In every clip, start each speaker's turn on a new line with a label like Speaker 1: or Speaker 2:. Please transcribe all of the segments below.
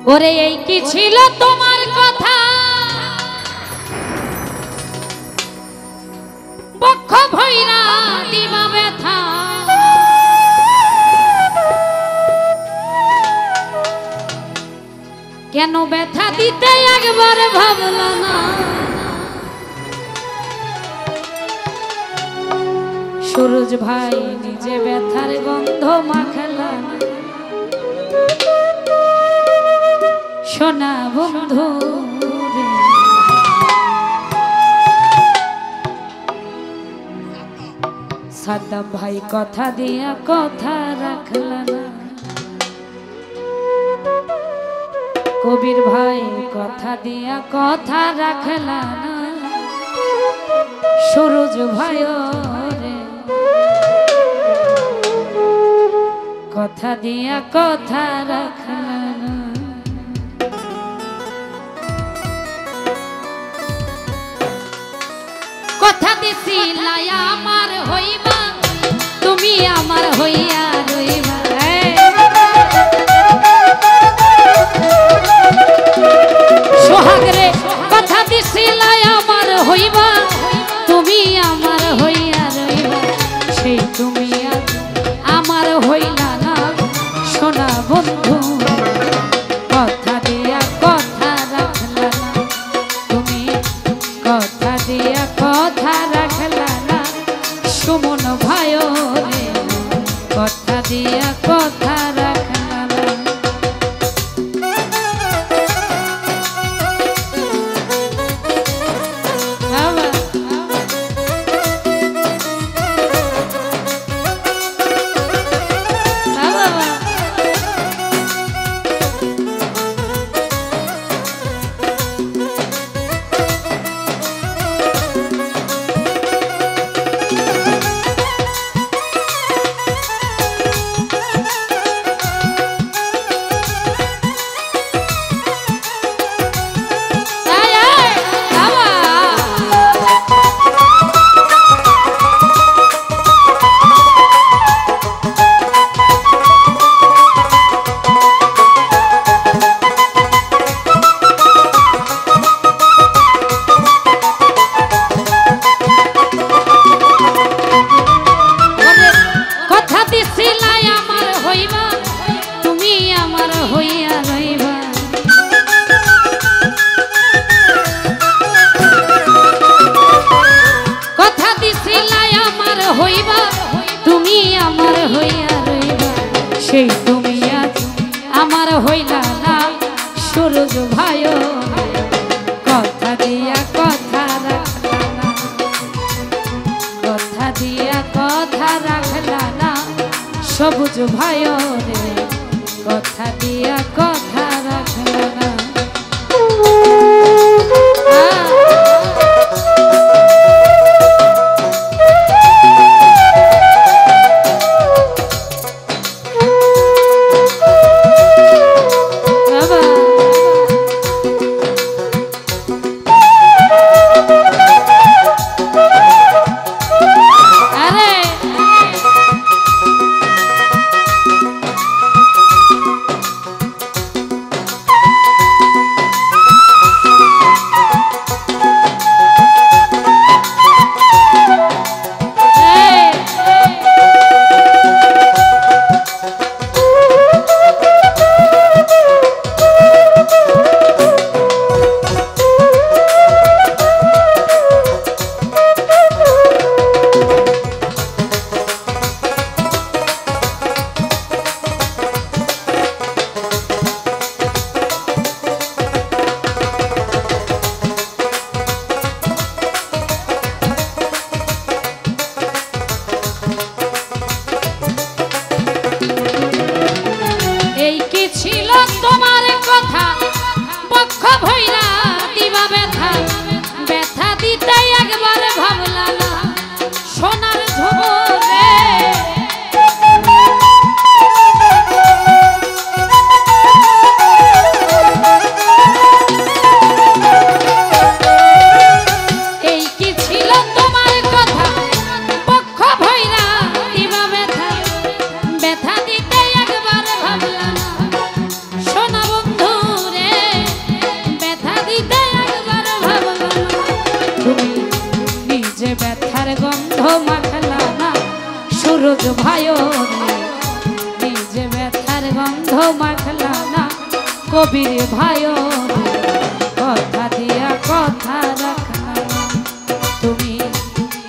Speaker 1: ওরে এই কি ছিল তোমার কথা বক্ষ ভৈরা দিবা ব্যথা কেন ব্যথা দিতে একবার ভাবলা না সুরজ ভাই নিজে ব্যথার গন্ধ মাখলা না সোনা বন্ধু সাদ্দাম ভাই কথা দিয়া কথা রাখলা না কবির ভাই কথা দিয়া কথা রাখলা না সুরজ ভাই রে কথা দিয়া কথা রাখলা না কথা দিছিলাই আমার হইবা তুমি আমার হইয়া রইবা সোহাগরে কথা দিছিলাই আমার হইবা তুমি আমার হইয়া রইবা সেই তুমি আমার হইলা না সোনা বন্ধু কথা দিয়া কথা রাখলা না তুমি কথা দিয়া কথা রাখলা না সুমন ভাই রে কথা দিয়া কথা রাখলা না সেই তুমি আজ আমার হইলা না সুরজ ভাই কথা দিয়া কথা রাখলা না কথা দিয়া কথা রাখলা না সবুজ ভাই রে কথা দিয়া কথা রাখলা না ব্যথা দিতে একবার ভাবলা না সোনা বন্ধু সবুজ ভাইও নিজে ব্যথার গন্ধ মাখলা না কবির ভাইও কথা দিয়া কথা রাখলা না তুমি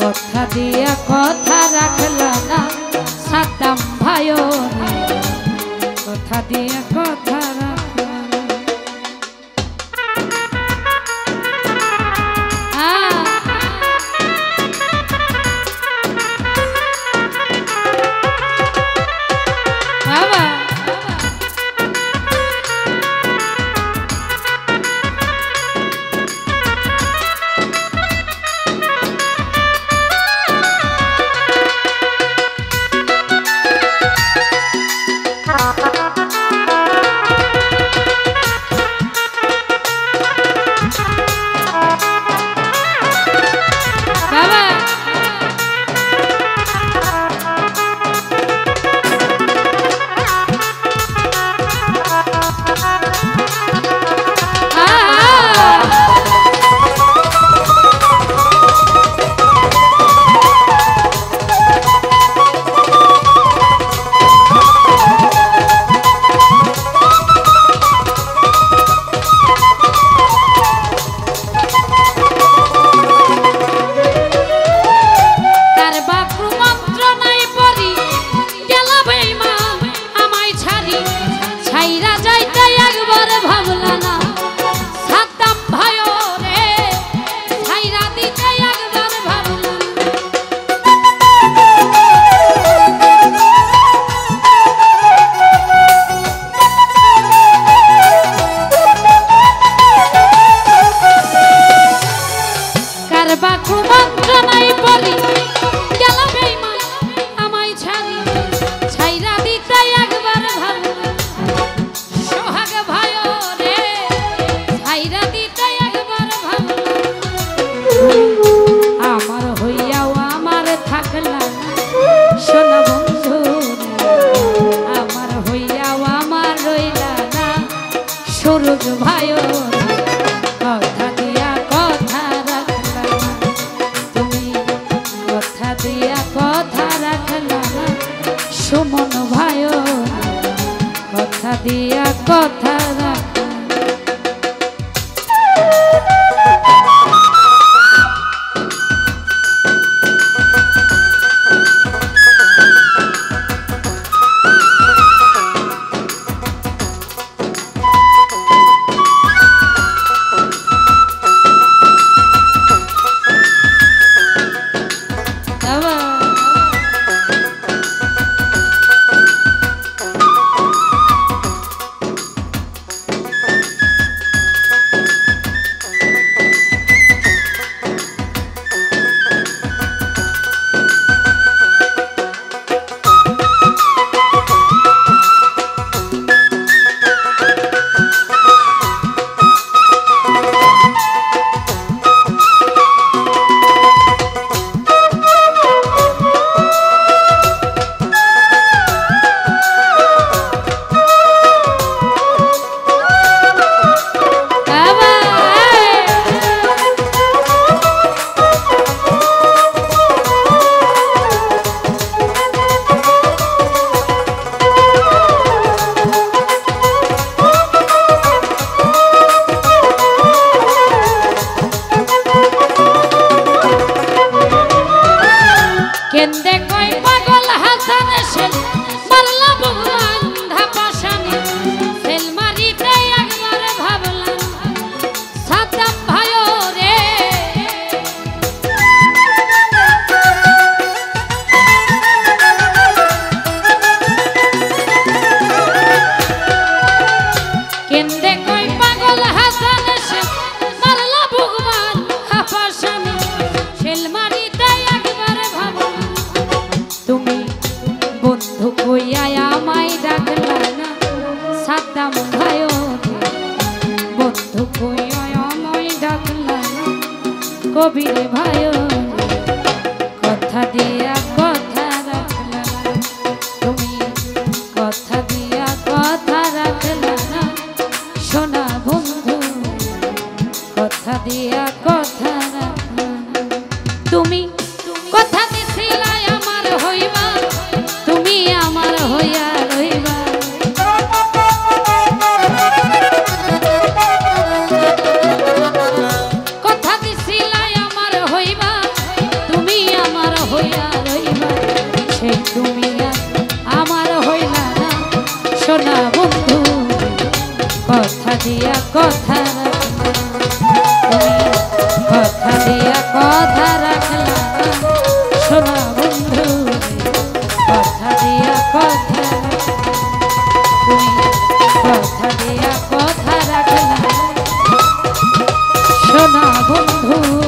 Speaker 1: কথা দিয়া কথা রাখলা না সাদ্দাম ভাইও কথা দিয়া কথা রাখলা না সূরজ ভাইও কথা দিয়া কথা রাখলা না তুমি কথা দিয়া কথা রাখলা না সুমন ভাইও কথা দিয়া কথা রাখলা কবির ভাইও কথা দিয়া কথা রাখলা না তুমি কথা দিয়া কথা রাখলা না সোনা বন্ধু কথা দিয়া কথা রাখলা না তুমি কথা দিছিলা আমার হইবা দিয়া কথা রাখলা তুমি কথা দিয়া কথা রাখলা সোনা বন্ধু কথা দিয়া কথা তুমি কথা দিয়া কথা রাখলা সোনা বন্ধু।